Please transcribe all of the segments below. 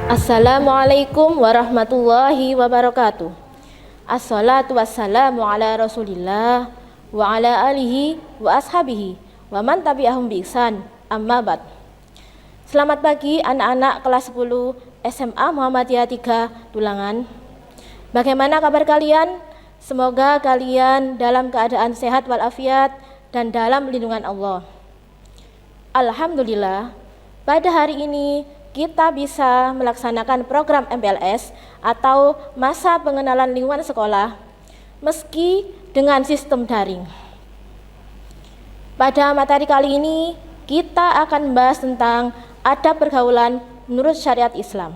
Assalamualaikum warahmatullahi wabarakatuh. Assalatu wassalamu ala rasulillah wa ala alihi wa ashabihi wa man tabi'ahum bi ihsan, amma ba'd. Selamat pagi anak-anak kelas 10 SMA Muhammadiyah 3 Tulangan. Bagaimana kabar kalian? Semoga kalian dalam keadaan sehat walafiat dan dalam lindungan Allah. Alhamdulillah, pada hari ini kita bisa melaksanakan program MPLS atau masa pengenalan lingkungan sekolah meski dengan sistem daring. Pada materi kali ini kita akan membahas tentang adab pergaulan menurut syariat Islam.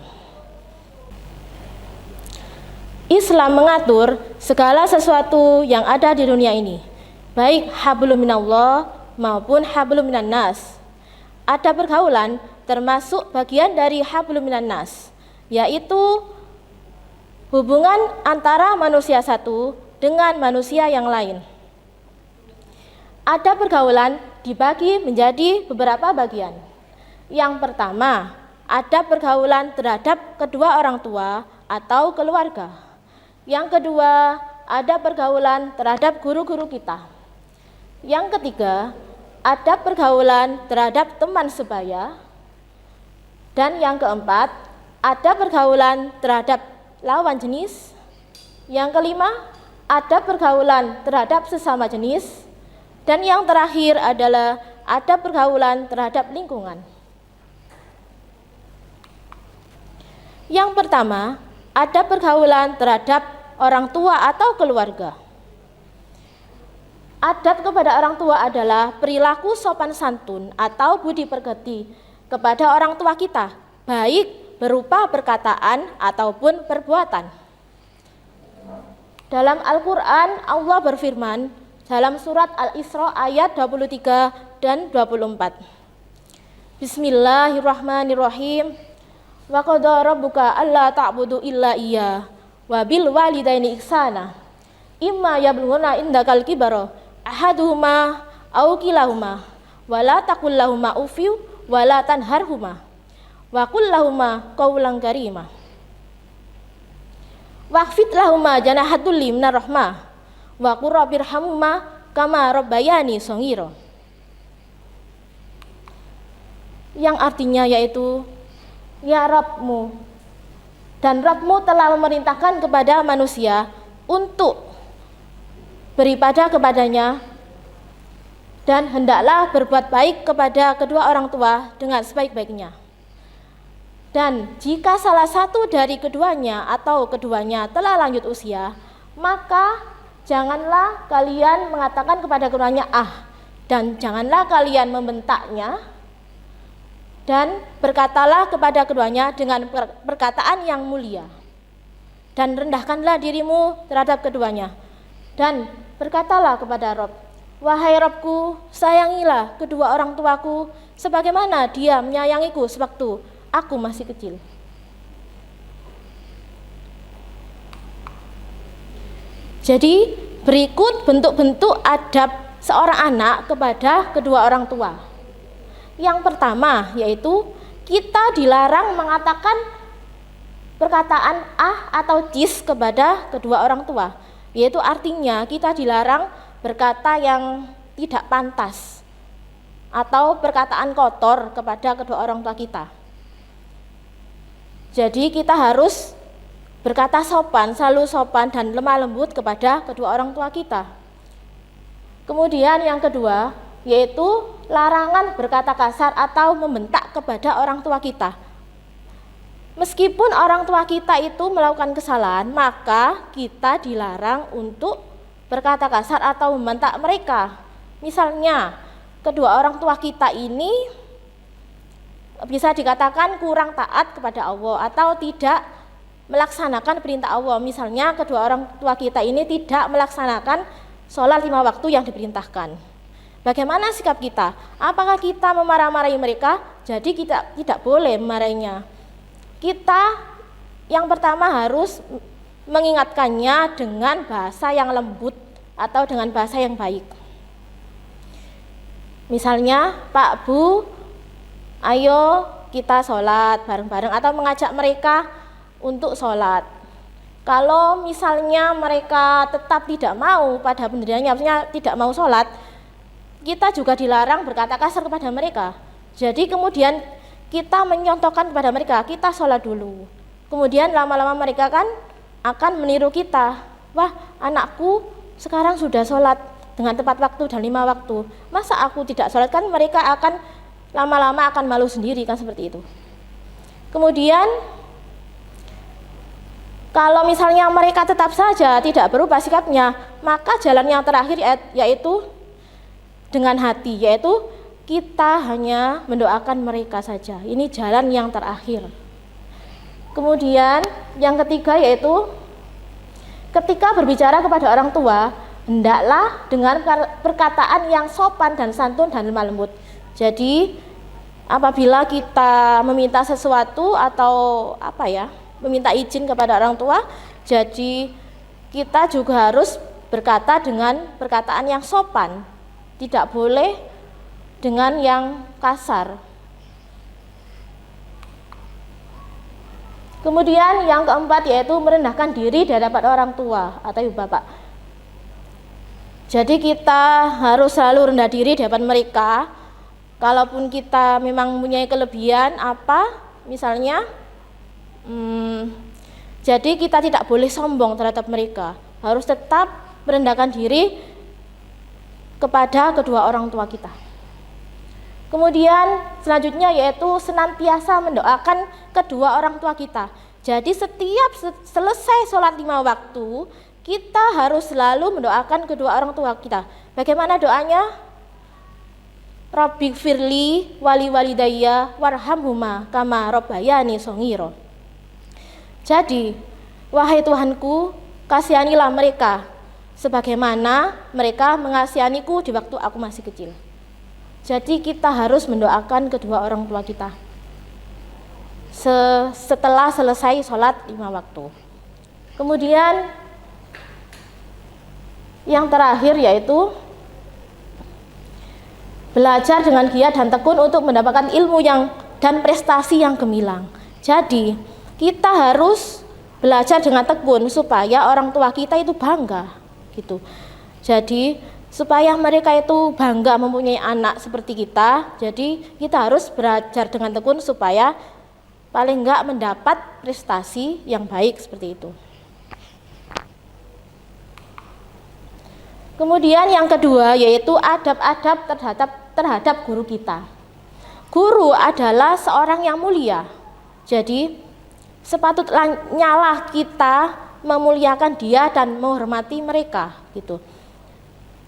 Islam mengatur segala sesuatu yang ada di dunia ini, baik hablum minallah maupun hablum minan nas. Adab pergaulan termasuk bagian dari hablum minan nas, yaitu hubungan antara manusia satu dengan manusia yang lain. Adab pergaulan dibagi menjadi beberapa bagian. Yang pertama, adab pergaulan terhadap kedua orang tua atau keluarga. Yang kedua, adab pergaulan terhadap guru-guru kita. Yang ketiga, adab pergaulan terhadap teman sebaya. Dan yang keempat, adab pergaulan terhadap lawan jenis. Yang kelima, adab pergaulan terhadap sesama jenis. Dan yang terakhir adalah adab pergaulan terhadap lingkungan. Yang pertama, adab pergaulan terhadap orang tua atau keluarga. Adab kepada orang tua adalah perilaku sopan santun atau budi pekerti kepada orang tua kita, baik berupa perkataan ataupun perbuatan. Dalam Al-Quran, Allah berfirman dalam surat Al-Isra ayat 23 dan 24. Bismillahirrahmanirrahim. Wa qada rabbuka alla ta'budu illa iya wa bil walidaini ihsana. Imma yablughuna indakal kibara ahaduhuma aw kilahuma wa la taqul lahumā uffin wala tanharhuma wa qul lahumā qawlan karīmā wakhfid lahumā janāha dhulli minar rahmah wa qur rabbirhamhumā kamā rabbayani shaghīra, yang artinya yaitu, ya Rabbmu, dan Rabbmu telah memerintahkan kepada manusia untuk beribadah kepadanya, dan hendaklah berbuat baik kepada kedua orang tua dengan sebaik-baiknya. Dan jika salah satu dari keduanya atau keduanya telah lanjut usia, maka janganlah kalian mengatakan kepada keduanya dan janganlah kalian membentaknya, dan berkatalah kepada keduanya dengan perkataan yang mulia, dan rendahkanlah dirimu terhadap keduanya, dan berkatalah kepada Rabb, wahai Rabbku, sayangilah kedua orang tuaku sebagaimana dia menyayangiku sewaktu aku masih kecil. Jadi berikut bentuk-bentuk adab seorang anak kepada kedua orang tua. Yang pertama yaitu kita dilarang mengatakan perkataan atau cis kepada kedua orang tua, yaitu artinya kita dilarang berkata yang tidak pantas atau perkataan kotor kepada kedua orang tua kita. Jadi kita harus berkata sopan, selalu sopan dan lemah lembut kepada kedua orang tua kita. Kemudian yang kedua yaitu larangan berkata kasar atau membentak kepada orang tua kita. Meskipun orang tua kita itu melakukan kesalahan, maka kita dilarang untuk berkata kasar atau membentak mereka. Misalnya, kedua orang tua kita ini bisa dikatakan kurang taat kepada Allah atau tidak melaksanakan perintah Allah. Misalnya, kedua orang tua kita ini tidak melaksanakan sholat 5 waktu yang diperintahkan. Bagaimana sikap kita? Apakah kita memarah-marahi mereka? Jadi kita tidak boleh memarahinya. Kita yang pertama harus mengingatkannya dengan bahasa yang lembut atau dengan bahasa yang baik. Misalnya, Pak, Bu, ayo kita sholat bareng-bareng atau mengajak mereka untuk sholat. Kalau misalnya mereka tetap tidak mau pada pendiriannya, maksudnya tidak mau sholat, kita juga dilarang berkata kasar kepada mereka. Jadi kemudian kita menyontohkan kepada mereka, kita sholat dulu. Kemudian lama-lama mereka kan akan meniru kita. Wah, anakku sekarang sudah sholat dengan tepat waktu dan 5 waktu. Masa aku tidak sholat? Kan mereka akan lama-lama akan malu sendiri kan, seperti itu. Kemudian kalau misalnya mereka tetap saja tidak berubah sikapnya, maka jalan yang terakhir yaitu dengan hati, yaitu kita hanya mendoakan mereka saja. Ini jalan yang terakhir. Kemudian yang ketiga yaitu ketika berbicara kepada orang tua, hendaklah dengan perkataan yang sopan dan santun dan lemah lembut. Jadi apabila kita meminta sesuatu atau meminta izin kepada orang tua, jadi kita juga harus berkata dengan perkataan yang sopan, tidak boleh dengan yang kasar. Kemudian yang keempat yaitu merendahkan diri di hadapan orang tua atau ibu bapak. Jadi kita harus selalu rendah diri di hadapan mereka. Kalaupun kita memang mempunyai kelebihan misalnya, jadi kita tidak boleh sombong terhadap mereka. Harus tetap merendahkan diri kepada kedua orang tua kita. Kemudian selanjutnya yaitu senantiasa mendoakan kedua orang tua kita. Jadi setiap selesai sholat 5 waktu, kita harus selalu mendoakan kedua orang tua kita. Bagaimana doanya? Rabbighfirli wali walidayya warhamhuma kama rabbayani shaghira. Jadi, wahai Tuhanku, kasihanilah mereka sebagaimana mereka mengasihaniku di waktu aku masih kecil. Jadi kita harus mendoakan kedua orang tua kita setelah selesai sholat 5 waktu. Kemudian yang terakhir yaitu belajar dengan giat dan tekun untuk mendapatkan ilmu dan prestasi yang gemilang. Jadi kita harus belajar dengan tekun supaya orang tua kita itu bangga gitu. Jadi supaya mereka itu bangga mempunyai anak seperti kita, jadi kita harus belajar dengan tekun supaya paling enggak mendapat prestasi yang baik seperti itu. Kemudian yang kedua yaitu adab-adab terhadap guru kita. Guru adalah seorang yang mulia. Jadi sepatutnya lah kita memuliakan dia dan menghormati mereka gitu.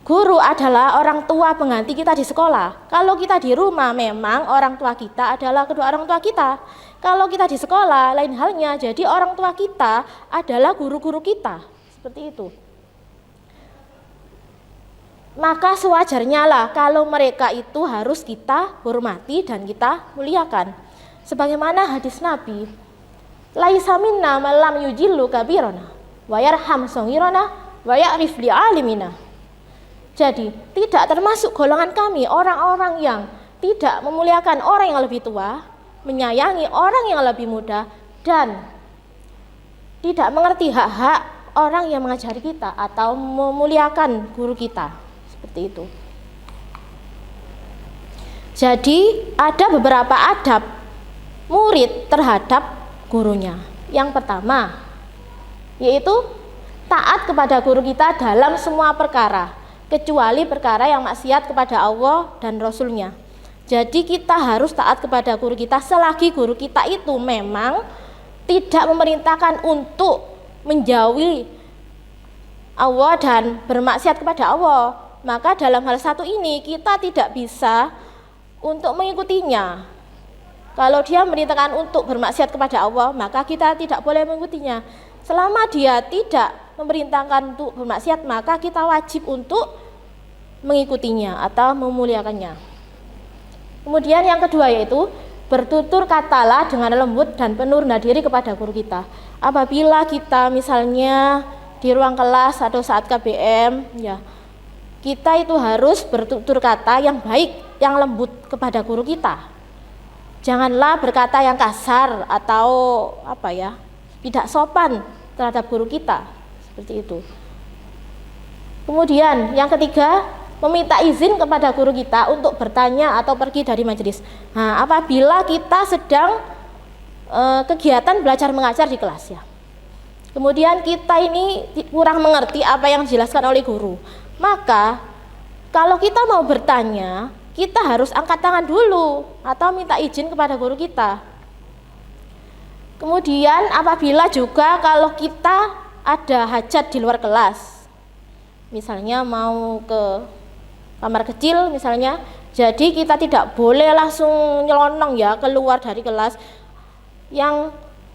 Guru adalah orang tua pengganti kita di sekolah. Kalau kita di rumah memang orang tua kita adalah kedua orang tua kita. Kalau kita di sekolah lain halnya, jadi orang tua kita adalah guru-guru kita. Seperti itu. Maka sewajarnya lah kalau mereka itu harus kita hormati dan kita muliakan. Sebagaimana hadis Nabi, laisa minna man lam yujillu kabirana wa yarham saghirana wa ya'rif li alimina. Jadi tidak termasuk golongan kami orang-orang yang tidak memuliakan orang yang lebih tua, menyayangi orang yang lebih muda, dan tidak mengerti hak-hak orang yang mengajari kita atau memuliakan guru kita. Seperti itu. Jadi ada beberapa adab murid terhadap gurunya. Yang pertama yaitu taat kepada guru kita dalam semua perkara, kecuali perkara yang maksiat kepada Allah dan Rasulnya. Jadi kita harus taat kepada guru kita selagi guru kita itu memang tidak memerintahkan untuk menjauhi Allah dan bermaksiat kepada Allah. Maka dalam hal satu ini kita tidak bisa untuk mengikutinya. Kalau dia memerintahkan untuk bermaksiat kepada Allah, maka kita tidak boleh mengikutinya. Selama dia tidak memerintahkan untuk bermaksiat, maka kita wajib untuk mengikutinya atau memuliakannya. Kemudian yang kedua yaitu bertutur katalah dengan lembut dan penuh rendah diri kepada guru kita. Apabila kita misalnya di ruang kelas atau saat KBM, kita itu harus bertutur kata yang baik, yang lembut kepada guru kita. janganlah berkata yang kasar atau tidak sopan terhadap guru kita, seperti itu. Kemudian yang ketiga, meminta izin kepada guru kita untuk bertanya atau pergi dari majelis. Nah, apabila kita sedang kegiatan belajar mengajar di kelas ya, kemudian kita ini kurang mengerti apa yang dijelaskan oleh guru, maka kalau kita mau bertanya, kita harus angkat tangan dulu atau minta izin kepada guru kita. Kemudian apabila juga kalau kita ada hajat di luar kelas, misalnya mau ke kamar kecil misalnya, jadi kita tidak boleh langsung nyelonong ya keluar dari kelas. Yang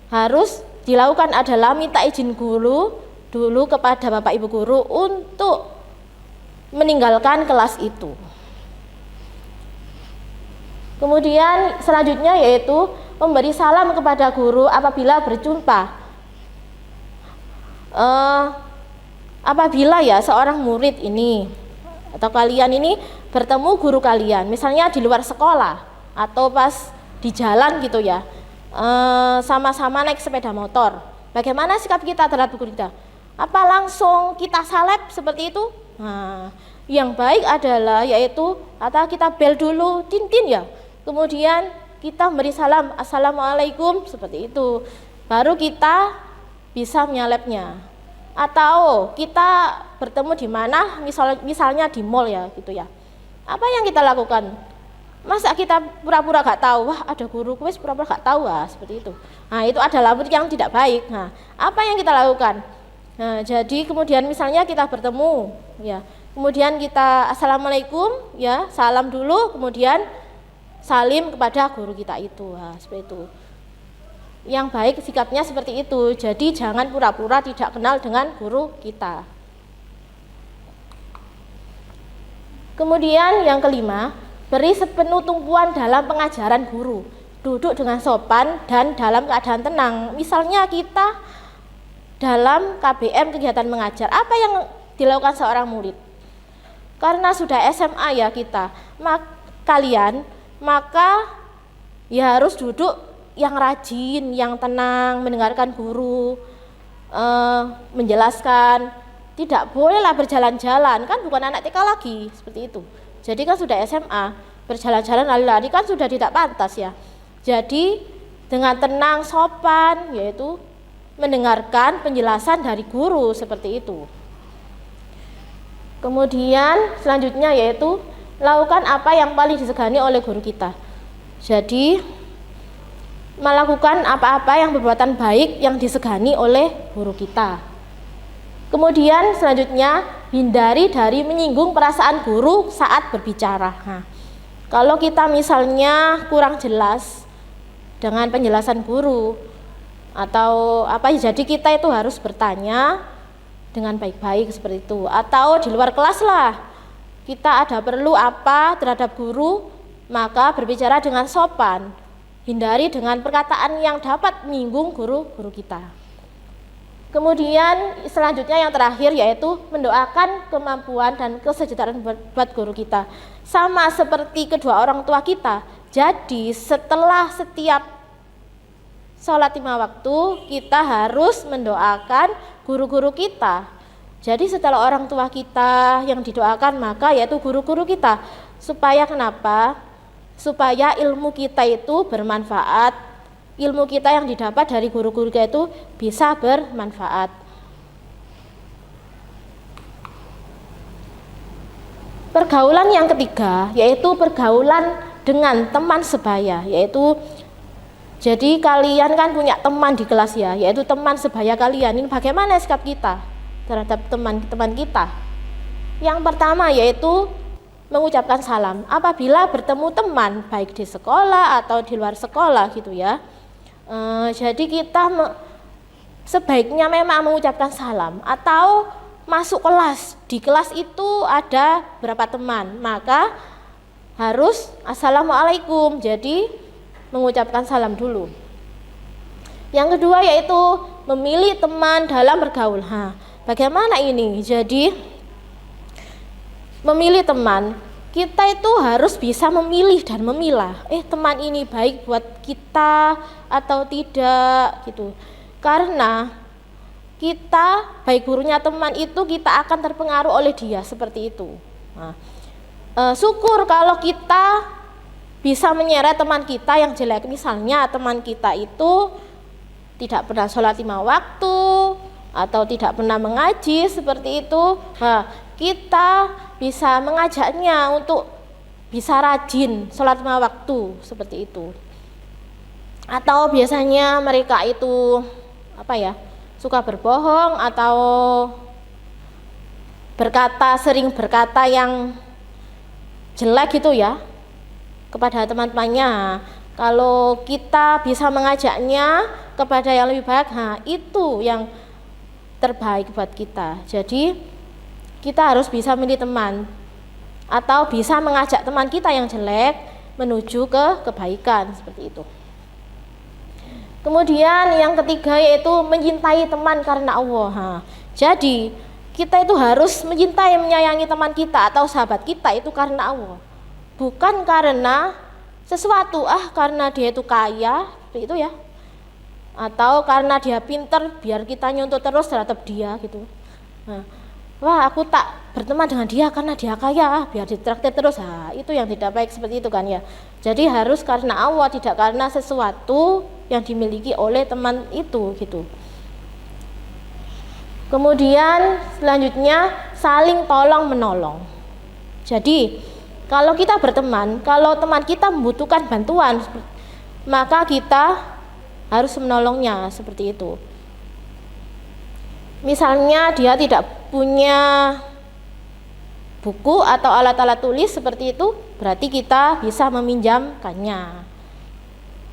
harus dilakukan adalah minta izin guru dulu kepada Bapak Ibu guru untuk meninggalkan kelas itu. Kemudian selanjutnya yaitu memberi salam kepada guru apabila berjumpa. Apabila ya seorang murid ini atau kalian ini bertemu guru kalian, misalnya di luar sekolah atau pas di jalan gitu ya, sama-sama naik sepeda motor, bagaimana sikap kita terhadap guru kita? Apa langsung kita salep seperti itu? Nah, yang baik adalah yaitu atau kita bel dulu, tintin ya, kemudian kita beri salam, assalamualaikum, seperti itu, baru kita bisa menyalepnya. Atau kita bertemu di mana, misalnya di mall ya gitu ya, apa yang kita lakukan? Masa kita pura-pura gak tahu, wah ada guru kuis pura-pura gak tahu, seperti itu. Nah, itu adalah yang tidak baik. Nah, apa yang kita lakukan? Nah, jadi kemudian misalnya kita bertemu ya, kemudian kita assalamualaikum ya, salam dulu, kemudian salim kepada guru kita itu, seperti itu. Yang baik sikapnya seperti itu. Jadi jangan pura-pura tidak kenal dengan guru kita. Kemudian yang kelima, beri sepenuh tumpuan dalam pengajaran guru. Duduk dengan sopan dan dalam keadaan tenang. Misalnya kita dalam KBM kegiatan mengajar, apa yang dilakukan seorang murid? Karena sudah SMA ya kita, kalian maka ya harus duduk yang rajin, yang tenang, mendengarkan guru menjelaskan. Tidak bolehlah berjalan-jalan, kan bukan anak TK lagi, seperti itu. Jadi kan sudah SMA, berjalan-jalan lari-lari kan sudah tidak pantas ya. Jadi dengan tenang, sopan, yaitu mendengarkan penjelasan dari guru, seperti itu. Kemudian selanjutnya yaitu lakukan apa yang paling disegani oleh guru kita. Jadi melakukan apa-apa yang perbuatan baik yang disegani oleh guru kita. Kemudian selanjutnya hindari dari menyinggung perasaan guru saat berbicara. Nah, kalau kita misalnya kurang jelas dengan penjelasan guru atau jadi kita itu harus bertanya dengan baik-baik seperti itu. Atau di luar kelas lah, kita ada perlu apa terhadap guru, maka berbicara dengan sopan. Hindari dengan perkataan yang dapat menyinggung guru-guru kita. Kemudian selanjutnya yang terakhir yaitu mendoakan kemampuan dan kesejahteraan buat guru kita. Sama seperti kedua orang tua kita. Jadi setelah setiap sholat 5 waktu kita harus mendoakan guru-guru kita. Jadi setelah orang tua kita yang didoakan, maka yaitu guru-guru kita. Supaya kenapa? Supaya ilmu kita itu bermanfaat. Ilmu kita yang didapat dari guru-guru kita itu bisa bermanfaat. Pergaulan yang ketiga yaitu pergaulan dengan teman sebaya, yaitu jadi kalian kan punya teman di kelas ya, yaitu teman sebaya kalian. Ini bagaimana sikap kita terhadap teman-teman kita? Yang pertama yaitu mengucapkan salam apabila bertemu teman baik di sekolah atau di luar sekolah gitu ya. Jadi kita sebaiknya memang mengucapkan salam. Atau masuk kelas, di kelas itu ada berapa teman, maka harus assalamualaikum, jadi mengucapkan salam dulu. Yang kedua yaitu memilih teman dalam bergaul. Bagaimana ini? Jadi memilih teman, kita itu harus bisa memilih dan memilah, teman ini baik buat kita atau tidak gitu. Karena kita, baik buruknya teman itu kita akan terpengaruh oleh dia seperti itu. Nah, syukur kalau kita bisa menyeret teman kita yang jelek. Misalnya teman kita itu tidak pernah sholat 5 waktu atau tidak pernah mengaji seperti itu. Nah, kita bisa mengajaknya untuk bisa rajin sholat 5 waktu seperti itu. Atau biasanya mereka itu suka berbohong atau sering berkata yang jelek gitu ya kepada teman-temannya. Kalau kita bisa mengajaknya kepada yang lebih baik, itu yang terbaik buat kita. Jadi kita harus bisa milih teman atau bisa mengajak teman kita yang jelek menuju ke kebaikan seperti itu. Kemudian yang ketiga yaitu mencintai teman karena Allah. Jadi kita itu harus mencintai, menyayangi teman kita atau sahabat kita itu karena Allah, bukan karena sesuatu, karena dia itu kaya seperti itu ya, atau karena dia pintar biar kita nyuntuk terus terhadap dia gitu. Wah, aku tak berteman dengan dia karena dia kaya, biar ditraktir terus. Itu yang tidak baik seperti itu kan ya. Jadi harus karena Allah, tidak karena sesuatu yang dimiliki oleh teman itu gitu. Kemudian selanjutnya saling tolong menolong. Jadi kalau kita berteman, kalau teman kita membutuhkan bantuan, maka kita harus menolongnya seperti itu. Misalnya dia tidak punya buku atau alat-alat tulis seperti itu, berarti kita bisa meminjamkannya.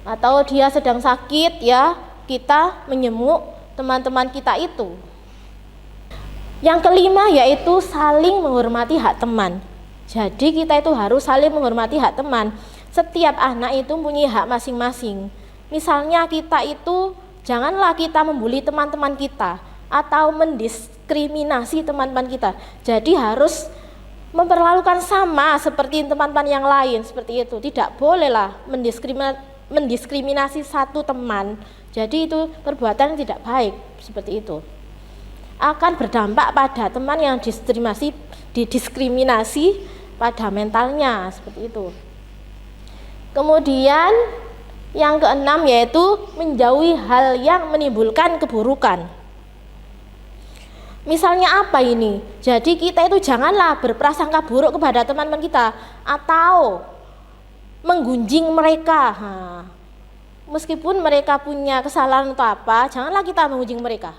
Atau dia sedang sakit ya, kita menyemuk teman-teman kita itu. Yang kelima yaitu saling menghormati hak teman. Jadi kita itu harus saling menghormati hak teman. Setiap anak itu punya hak masing-masing. Misalnya kita itu janganlah kita membuli teman-teman kita atau mendiskriminasi teman-teman kita. Jadi harus memperlakukan sama seperti teman-teman yang lain seperti itu. Tidak bolehlah mendiskriminasi satu teman. Jadi itu perbuatan yang tidak baik seperti itu. Akan berdampak pada teman yang didiskriminasi pada mentalnya seperti itu. Kemudian yang keenam yaitu menjauhi hal yang menimbulkan keburukan. Misalnya apa ini? Jadi kita itu janganlah berprasangka buruk kepada teman-teman kita atau menggunjing mereka. Meskipun mereka punya kesalahan atau apa, janganlah kita menggunjing mereka.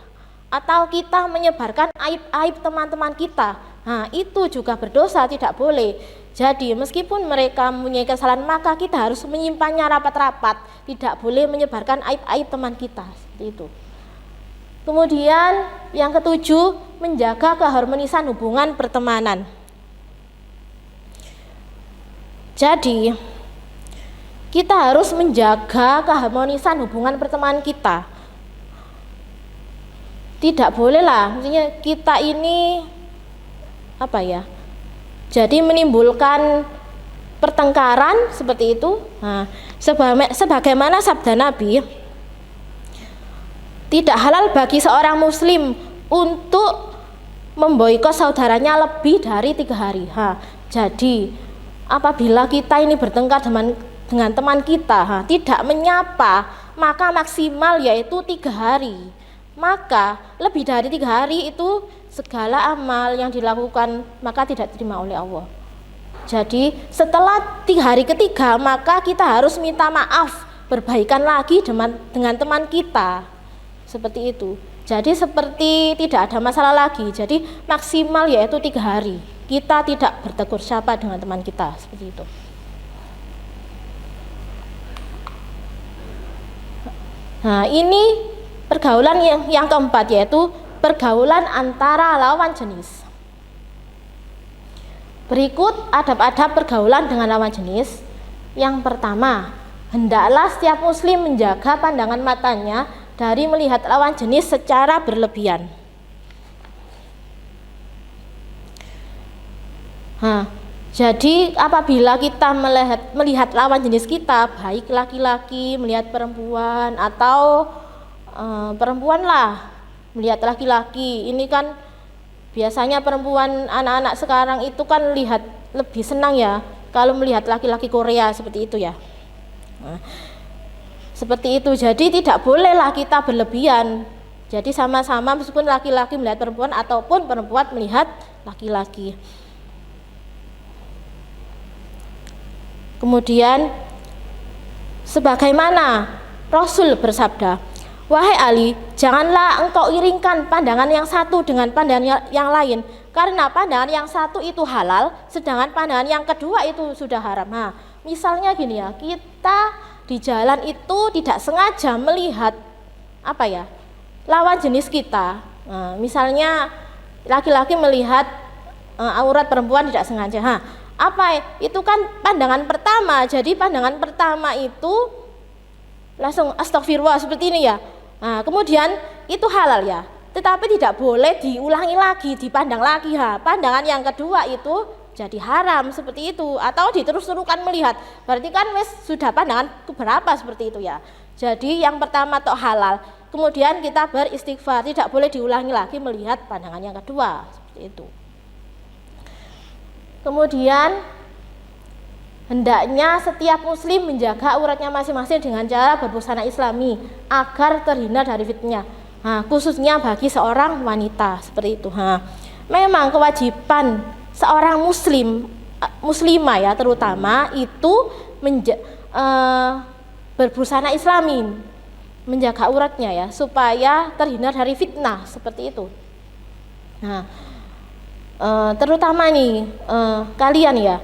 Atau kita menyebarkan aib-aib teman-teman kita. Itu juga berdosa, tidak boleh. Jadi meskipun mereka mempunyai kesalahan, maka kita harus menyimpannya rapat-rapat. Tidak boleh menyebarkan aib-aib teman kita. Seperti itu. Kemudian yang ketujuh, menjaga keharmonisan hubungan pertemanan. Jadi kita harus menjaga keharmonisan hubungan pertemanan kita. Tidak bolehlah, maksudnya kita ini jadi menimbulkan pertengkaran seperti itu. Sebagaimana sabda Nabi, tidak halal bagi seorang muslim untuk memboikot saudaranya lebih dari 3 hari. Jadi apabila kita ini bertengkar dengan teman kita, tidak menyapa, maka maksimal yaitu 3 hari. Maka lebih dari 3 hari itu segala amal yang dilakukan maka tidak diterima oleh Allah. Jadi setelah 3 hari ketiga maka kita harus minta maaf, berbaikan lagi dengan teman kita. Seperti itu. Jadi seperti tidak ada masalah lagi. Jadi maksimal yaitu 3 hari. Kita tidak bertegur sapa dengan teman kita. Seperti itu. Ini pergaulan yang keempat yaitu pergaulan antara lawan jenis. Berikut adab-adab pergaulan dengan lawan jenis. Yang pertama, hendaklah setiap muslim menjaga pandangan matanya dari melihat lawan jenis secara berlebihan. Jadi apabila kita melihat lawan jenis kita, baik laki-laki melihat perempuan atau perempuan lah melihat laki-laki, ini kan biasanya perempuan anak-anak sekarang itu kan lihat lebih senang ya kalau melihat laki-laki Korea seperti itu ya. Nah, seperti itu. Jadi tidak bolehlah kita berlebihan. Jadi sama-sama meskipun laki-laki melihat perempuan ataupun perempuan melihat laki-laki. Kemudian sebagaimana Rasul bersabda, "Wahai Ali, janganlah engkau iringkan pandangan yang satu dengan pandangan yang lain, karena pandangan yang satu itu halal, sedangkan pandangan yang kedua itu sudah haram." Nah, misalnya gini ya, kita di jalan itu tidak sengaja melihat lawan jenis kita. Nah, misalnya laki-laki melihat aurat perempuan tidak sengaja. Itu kan pandangan pertama. Jadi pandangan pertama itu langsung astagfirullah seperti ini ya. Nah, kemudian itu halal ya, tetapi tidak boleh diulangi lagi, dipandang lagi. Pandangan yang kedua itu jadi haram seperti itu, atau diterus-terusan melihat, berarti kan sudah pandangan keberapa seperti itu ya. Jadi yang pertama tok halal, kemudian kita beristighfar, tidak boleh diulangi lagi melihat pandangan yang kedua seperti itu. Kemudian hendaknya setiap muslim menjaga auratnya masing-masing dengan cara berbusana islami agar terhindar dari fitnah. Khususnya bagi seorang wanita seperti itu. Memang kewajiban seorang muslimah ya terutama itu berbusana islami, menjaga auratnya ya supaya terhindar dari fitnah seperti itu. Terutama nih kalian ya,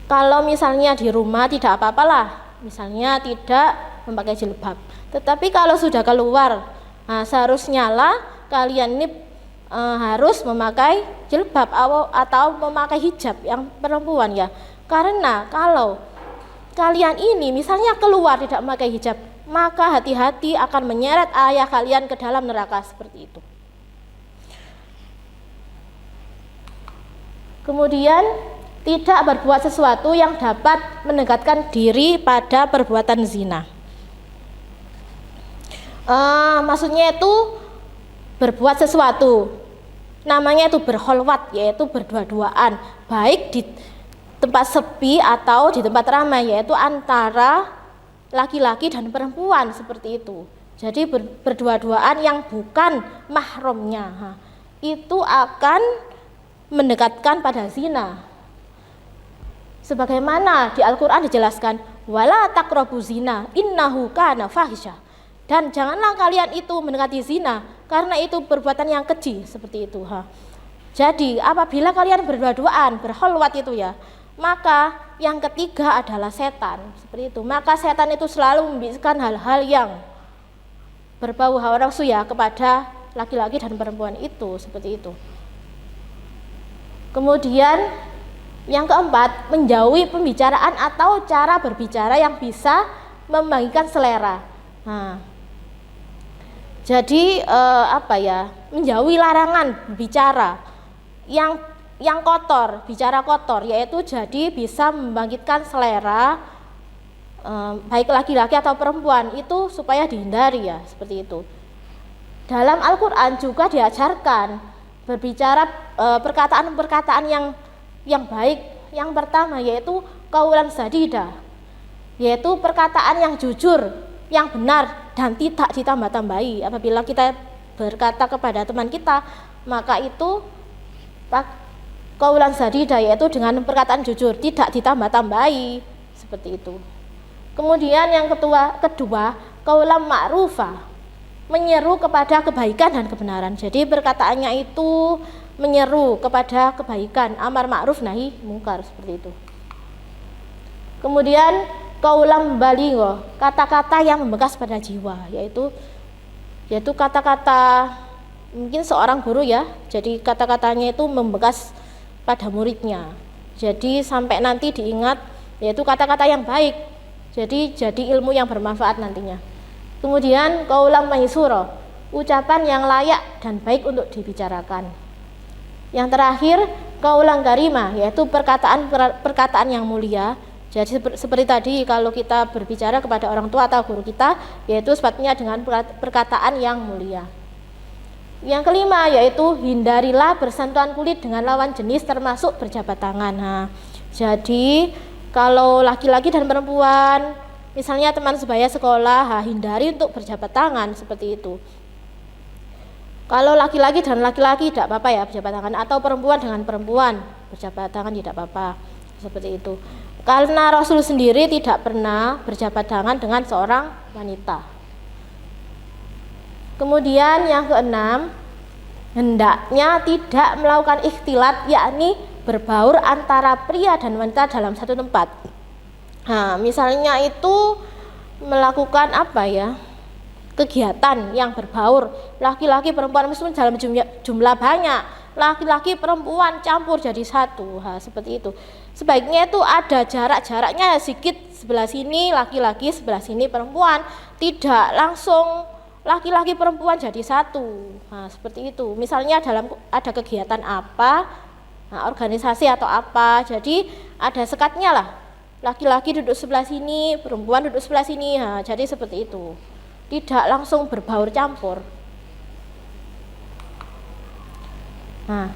kalau misalnya di rumah tidak apa-apalah, misalnya tidak memakai jilbab. Tetapi kalau sudah keluar, seharusnya lah kalian ini harus memakai jilbab atau memakai hijab yang perempuan ya. Karena kalau kalian ini misalnya keluar tidak memakai hijab, maka hati-hati akan menyeret ayah kalian ke dalam neraka seperti itu. Kemudian tidak berbuat sesuatu yang dapat mendekatkan diri pada perbuatan zina. Maksudnya itu berbuat sesuatu, namanya itu berkholwat, yaitu berdua-duaan, baik di tempat sepi atau di tempat ramai, yaitu antara laki-laki dan perempuan seperti itu. Jadi berdua-duaan yang bukan mahramnya, itu akan mendekatkan pada zina. Sebagaimana di Al-Quran dijelaskan, wala taqrabu zina innahu kana fahisha, dan janganlah kalian itu mendekati zina karena itu perbuatan yang keji seperti itu. Jadi apabila kalian berdua-duaan berkholwat itu ya, maka yang ketiga adalah setan seperti itu. Maka setan itu selalu membisikkan hal-hal yang berbau hawa nafsu ya kepada laki-laki dan perempuan itu seperti itu. Kemudian yang keempat, menjauhi pembicaraan atau cara berbicara yang bisa membagikan selera. Jadi menjauhi larangan bicara yang kotor, bicara kotor, yaitu jadi bisa membangkitkan selera baik laki-laki atau perempuan, itu supaya dihindari ya seperti itu. Dalam Al-Quran juga diajarkan berbicara perkataan-perkataan yang baik. Yang pertama yaitu qaulan sadida, yaitu perkataan yang jujur, yang benar dan tidak ditambah-tambahi. Apabila kita berkata kepada teman kita, maka itu qaulan sadida, yaitu dengan perkataan jujur, tidak ditambah-tambahi seperti itu. Kemudian yang kedua qaulan ma'rufa, menyeru kepada kebaikan dan kebenaran. Jadi perkataannya itu menyeru kepada kebaikan, amar ma'ruf nahi mungkar seperti itu. Kemudian qaulan baligho, kata-kata yang membekas pada jiwa, yaitu kata-kata mungkin seorang guru ya. Jadi kata-katanya itu membekas pada muridnya. Jadi sampai nanti diingat, yaitu kata-kata yang baik. Jadi ilmu yang bermanfaat nantinya. Kemudian qaulan maisura, ucapan yang layak dan baik untuk dibicarakan. Yang terakhir, qaulan karima, yaitu perkataan yang mulia. Jadi seperti tadi kalau kita berbicara kepada orang tua atau guru kita, yaitu sepatutnya dengan perkataan yang mulia. Yang kelima yaitu hindarilah bersentuhan kulit dengan lawan jenis termasuk berjabat tangan. Nah, jadi kalau laki-laki dan perempuan, misalnya teman sebaya sekolah, hindari untuk berjabat tangan seperti itu. Kalau laki-laki dan laki-laki tidak apa-apa ya berjabat tangan, atau perempuan dengan perempuan berjabat tangan tidak apa-apa seperti itu. Karena Rasul sendiri tidak pernah berjabat tangan dengan seorang wanita. Kemudian yang keenam, hendaknya tidak melakukan ikhtilat, yakni berbaur antara pria dan wanita dalam satu tempat. Nah, misalnya itu melakukan apa ya, kegiatan yang berbaur, laki-laki perempuan muslim dalam jumlah banyak, laki-laki perempuan campur jadi satu, seperti itu. Sebaiknya itu ada jaraknya sedikit, sebelah sini laki-laki, sebelah sini perempuan, tidak langsung laki-laki perempuan jadi satu. Nah, seperti itu. Misalnya ada kegiatan apa, organisasi atau apa, jadi ada sekatnya lah. Laki-laki duduk sebelah sini, perempuan duduk sebelah sini. Nah, jadi seperti itu. Tidak langsung berbaur campur. Nah,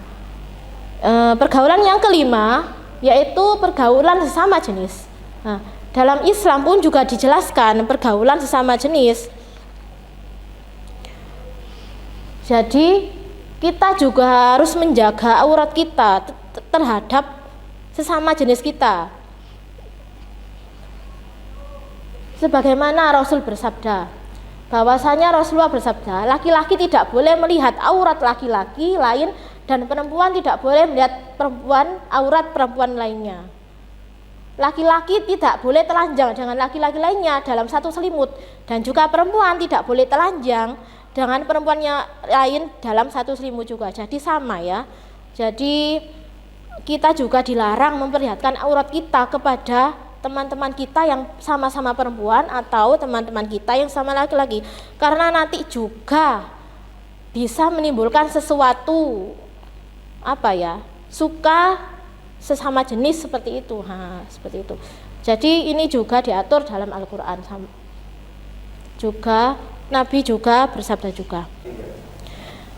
pergaulan yang kelima yaitu pergaulan sesama jenis. Nah, dalam Islam pun juga dijelaskan pergaulan sesama jenis. Jadi kita juga harus menjaga aurat kita terhadap sesama jenis kita. Sebagaimana Rasul bersabda, bahwasanya Rasulullah bersabda, laki-laki tidak boleh melihat aurat laki-laki lain dan perempuan tidak boleh melihat aurat perempuan lainnya. Laki-laki tidak boleh telanjang dengan laki-laki lainnya dalam satu selimut, dan juga perempuan tidak boleh telanjang dengan perempuannya lain dalam satu selimut juga. Jadi sama ya. Jadi kita juga dilarang memperlihatkan aurat kita kepada teman-teman kita yang sama-sama perempuan atau teman-teman kita yang sama laki-laki, karena nanti juga bisa menimbulkan sesuatu suka sesama jenis seperti itu. Seperti itu. Jadi ini juga diatur dalam Al-Qur'an. Juga Nabi juga bersabda juga.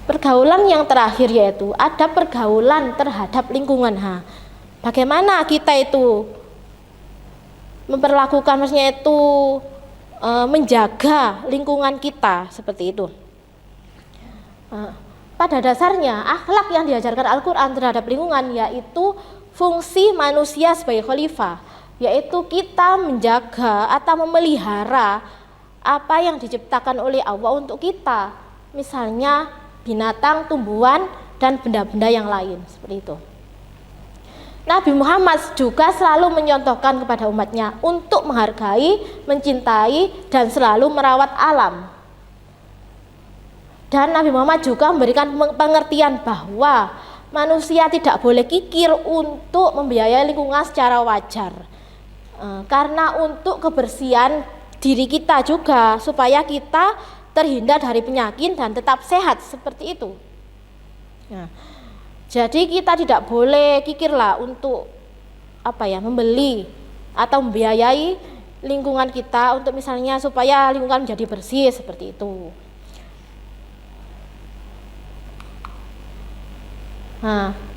Pergaulan yang terakhir yaitu ada pergaulan terhadap lingkungan. Bagaimana kita itu memperlakukan, maksudnya itu menjaga lingkungan kita seperti itu. Pada dasarnya akhlak yang diajarkan Al-Quran terhadap lingkungan yaitu fungsi manusia sebagai khalifah, yaitu kita menjaga atau memelihara apa yang diciptakan oleh Allah untuk kita, misalnya binatang, tumbuhan, dan benda-benda yang lain seperti itu. Nabi Muhammad juga selalu menyontohkan kepada umatnya untuk menghargai, mencintai, dan selalu merawat alam. Dan Nabi Muhammad juga memberikan pengertian bahwa manusia tidak boleh kikir untuk membiayai lingkungan secara wajar, karena untuk kebersihan diri kita juga, supaya kita terhindar dari penyakit dan tetap sehat seperti itu. Jadi kita tidak boleh kikirlah untuk membeli atau membiayai lingkungan kita untuk misalnya supaya lingkungan menjadi bersih seperti itu.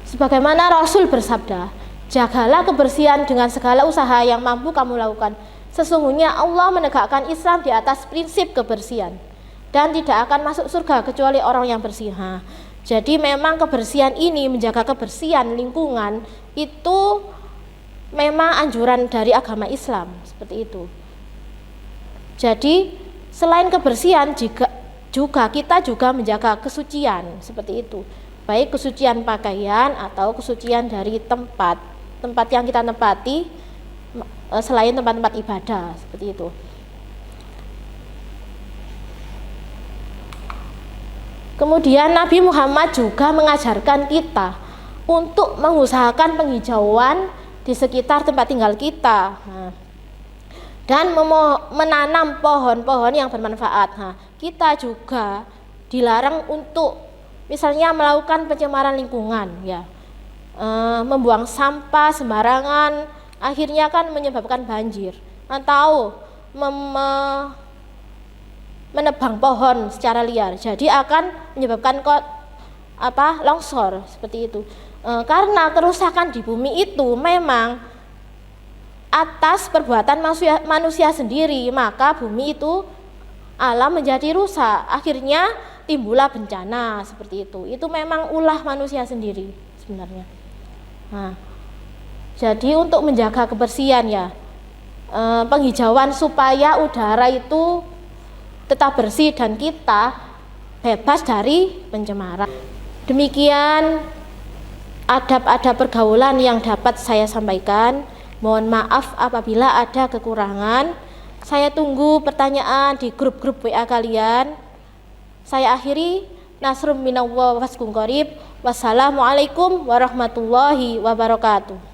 Sebagaimana Rasul bersabda, jagalah kebersihan dengan segala usaha yang mampu kamu lakukan. Sesungguhnya Allah menegakkan Islam di atas prinsip kebersihan, dan tidak akan masuk surga kecuali orang yang bersih. Jadi memang kebersihan ini, menjaga kebersihan lingkungan itu memang anjuran dari agama Islam seperti itu. Jadi selain kebersihan juga kita juga menjaga kesucian seperti itu. Baik kesucian pakaian atau kesucian dari tempat yang kita tempati selain tempat-tempat ibadah seperti itu. Kemudian Nabi Muhammad juga mengajarkan kita untuk mengusahakan penghijauan di sekitar tempat tinggal kita, dan menanam pohon-pohon yang bermanfaat. Kita juga dilarang untuk misalnya melakukan pencemaran lingkungan ya. membuang sampah sembarangan, akhirnya kan menyebabkan banjir, atau menebang pohon secara liar, jadi akan menyebabkan longsor seperti itu. Karena kerusakan di bumi itu memang atas perbuatan manusia sendiri, maka bumi itu alam menjadi rusak, akhirnya timbullah bencana seperti itu. Itu memang ulah manusia sendiri sebenarnya. Nah, jadi untuk menjaga kebersihan ya, penghijauan supaya udara itu tetap bersih dan kita bebas dari pencemaran. Demikian adab-adab pergaulan yang dapat saya sampaikan. Mohon maaf apabila ada kekurangan. Saya tunggu pertanyaan di grup-grup WA kalian. Saya akhiri. Nasrum minallah waskum qarib. Wassalamualaikum warahmatullahi wabarakatuh.